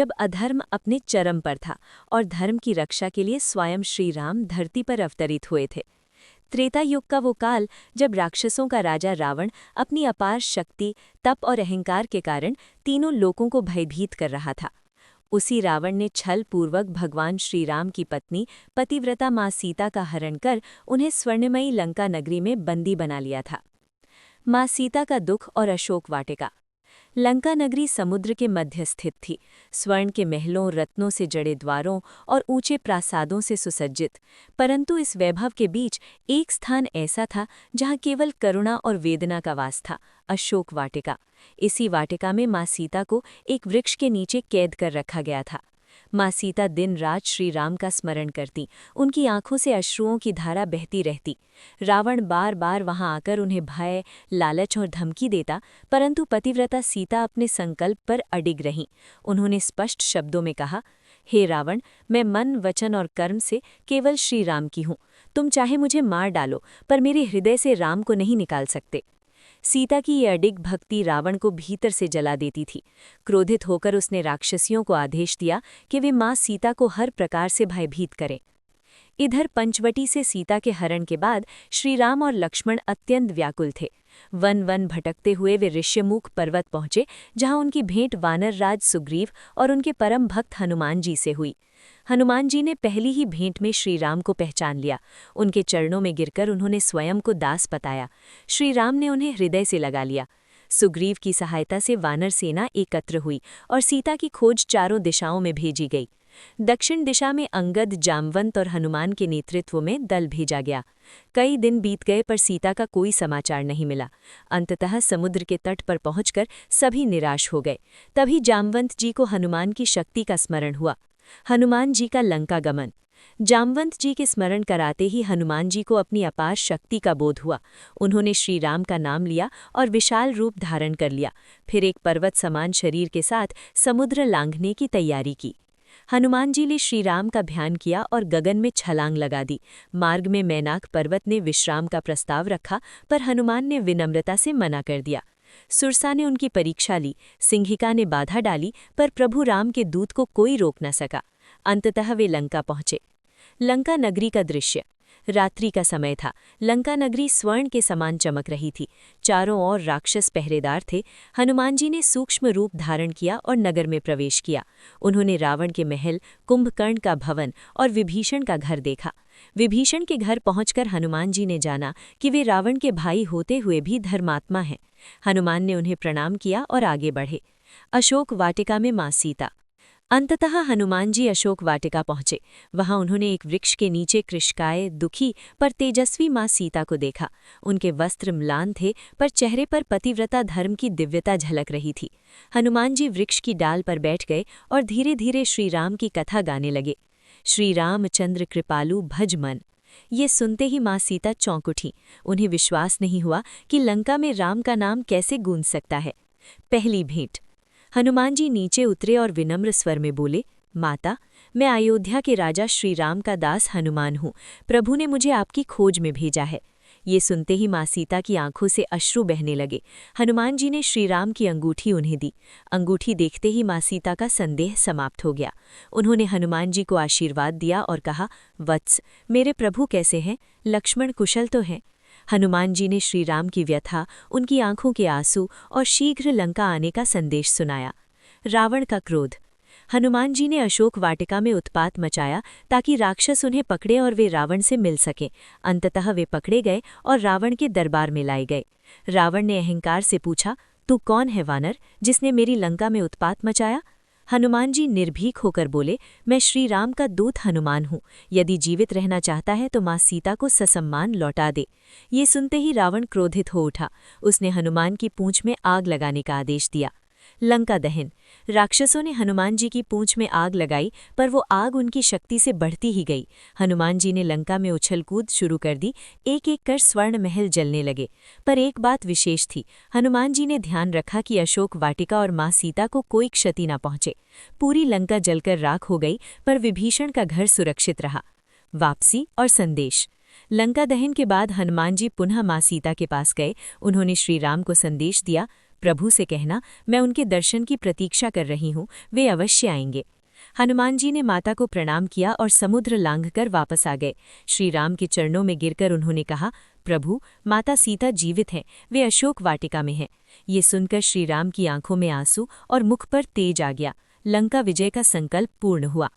जब अधर्म अपने चरम पर था और धर्म की रक्षा के लिए स्वयं श्री राम धरती पर अवतरित हुए थे। त्रेता युग का वो काल जब राक्षसों का राजा रावण अपनी अपार शक्ति, तप और अहंकार के कारण तीनों लोकों को भयभीत कर रहा था। उसी रावण ने छल पूर्वक भगवान श्री राम की पत्नी पतिव्रता माँ सीता का हरण कर उन्हें स्वर्णमयी लंका नगरी में बंदी बना लिया था। माँ सीता का दुख और अशोक वाटिका। लंका नगरी समुद्र के मध्य स्थित थी, स्वर्ण के महलों, रत्नों से जड़े द्वारों और ऊंचे प्रासादों से सुसज्जित। परंतु इस वैभव के बीच एक स्थान ऐसा था जहां केवल करुणा और वेदना का वास था, अशोक वाटिका। इसी वाटिका में माँ सीता को एक वृक्ष के नीचे कैद कर रखा गया था। माँ सीता दिन रात श्री राम का स्मरण करती, उनकी आंखों से अश्रुओं की धारा बहती रहती। रावण बार बार वहां आकर उन्हें भय, लालच और धमकी देता, परंतु पतिव्रता सीता अपने संकल्प पर अडिग रहीं। उन्होंने स्पष्ट शब्दों में कहा, हे रावण, मैं मन, वचन और कर्म से केवल श्री राम की हूँ। तुम चाहे मुझे मार डालो, पर मेरे हृदय से राम को नहीं निकाल सकते। सीता की ये अडिग भक्ति रावण को भीतर से जला देती थी। क्रोधित होकर उसने राक्षसियों को आदेश दिया कि वे माँ सीता को हर प्रकार से भयभीत करें। इधर पंचवटी से सीता के हरण के बाद श्री राम और लक्ष्मण अत्यंत व्याकुल थे। वन वन भटकते हुए वे ऋष्यमुख पर्वत पहुंचे, जहां उनकी भेंट वानर राज सुग्रीव और उनके परम भक्त हनुमान जी से हुई। हनुमान जी ने पहली ही भेंट में श्री राम को पहचान लिया। उनके चरणों में गिरकर उन्होंने स्वयं को दास बताया। श्री राम ने उन्हें हृदय से लगा लिया। सुग्रीव की सहायता से वानर सेना एकत्र हुई और सीता की खोज चारों दिशाओं में भेजी गई। दक्षिण दिशा में अंगद, जामवंत और हनुमान के नेतृत्व में दल भेजा गया। कई दिन बीत गए पर सीता का कोई समाचार नहीं मिला। अंततः समुद्र के तट पर पहुंचकर सभी निराश हो गए। तभी जामवंत जी को हनुमान की शक्ति का स्मरण हुआ। हनुमान जी का लंका गमन। जामवंत जी के स्मरण कराते ही हनुमान जी को अपनी अपार शक्ति का बोध हुआ। उन्होंने श्री राम का नाम लिया और विशाल रूप धारण कर लिया। फिर एक पर्वत समान शरीर के साथ समुद्र लांघने की तैयारी की। हनुमान जी ने श्री राम का ध्यान किया और गगन में छलांग लगा दी। मार्ग में मैनाक पर्वत ने विश्राम का प्रस्ताव रखा, पर हनुमान ने विनम्रता से मना कर दिया। सुरसा ने उनकी परीक्षा ली, सिंहिका ने बाधा डाली, पर प्रभु राम के दूत को कोई रोक न सका। अंततः वे लंका पहुंचे। लंका नगरी का दृश्य। रात्रि का समय था। लंका नगरी स्वर्ण के समान चमक रही थी। चारों ओर राक्षस पहरेदार थे। हनुमान जी ने सूक्ष्म रूप धारण किया और नगर में प्रवेश किया। उन्होंने रावण के महल, कुंभकर्ण का भवन और विभीषण का घर देखा। विभीषण के घर पहुंचकर हनुमान जी ने जाना कि वे रावण के भाई होते हुए भी धर्मात्मा हैं। हनुमान ने उन्हें प्रणाम किया और आगे बढ़े। अशोक वाटिका में माँ सीता। अंततः हनुमान जी अशोक वाटिका पहुंचे। वहां उन्होंने एक वृक्ष के नीचे कृशकाय, दुखी पर तेजस्वी माँ सीता को देखा। उनके वस्त्र म्लान थे, पर चेहरे पर पतिव्रता धर्म की दिव्यता झलक रही थी। हनुमान जी वृक्ष की डाल पर बैठ गए और धीरे धीरे श्री राम की कथा गाने लगे। श्री रामचंद्र कृपालु भज मन। ये सुनते ही माँ सीता चौंक उठी। उन्हें विश्वास नहीं हुआ कि लंका में राम का नाम कैसे गूंज सकता है। पहली भेंट। हनुमान जी नीचे उतरे और विनम्र स्वर में बोले, माता, मैं अयोध्या के राजा श्री राम का दास हनुमान हूँ। प्रभु ने मुझे आपकी खोज में भेजा है। ये सुनते ही माँ सीता की आंखों से अश्रु बहने लगे। हनुमान जी ने श्री राम की अंगूठी उन्हें दी। अंगूठी देखते ही माँ सीता का संदेह समाप्त हो गया। उन्होंने हनुमान जी को आशीर्वाद दिया और कहा, वत्स, मेरे प्रभु कैसे हैं? लक्ष्मण कुशल तो हैं? हनुमान जी ने श्री राम की व्यथा, उनकी आंखों के आंसू और शीघ्र लंका आने का संदेश सुनाया। रावण का क्रोध। हनुमान जी ने अशोक वाटिका में उत्पात मचाया ताकि राक्षस उन्हें पकड़े और वे रावण से मिल सकें। अंततः वे पकड़े गए और रावण के दरबार में लाए गए। रावण ने अहंकार से पूछा, तू कौन है वानर, जिसने मेरी लंका में उत्पात मचाया? हनुमान जी निर्भीक होकर बोले, मैं श्री राम का दूत हनुमान हूँ। यदि जीवित रहना चाहता है तो माँ सीता को ससम्मान लौटा दे। ये सुनते ही रावण क्रोधित हो उठा। उसने हनुमान की पूंछ में आग लगाने का आदेश दिया। लंका दहन। राक्षसों ने हनुमान जी की पूंछ में आग लगाई, पर वो आग उनकी शक्ति से बढ़ती ही गई। हनुमान जी ने लंका में उछल कूद शुरू कर दी। एक एक कर स्वर्ण महल जलने लगे। पर एक बात विशेष थी। हनुमान जी ने ध्यान रखा कि अशोक वाटिका और माँ सीता को कोई क्षति न पहुंचे। पूरी लंका जलकर राख हो गई, पर विभीषण का घर सुरक्षित रहा। वापसी और संदेश। लंका दहन के बाद हनुमान जी पुनः माँ सीता के पास गए। उन्होंने श्री राम को संदेश दिया, प्रभु से कहना, मैं उनके दर्शन की प्रतीक्षा कर रही हूँ, वे अवश्य आएंगे। हनुमान जी ने माता को प्रणाम किया और समुद्र लांघकर वापस आ गए। श्री राम के चरणों में गिरकर उन्होंने कहा, प्रभु, माता सीता जीवित हैं, वे अशोक वाटिका में हैं। ये सुनकर श्री राम की आंखों में आंसू और मुख पर तेज आ गया। लंका विजय का संकल्प पूर्ण हुआ।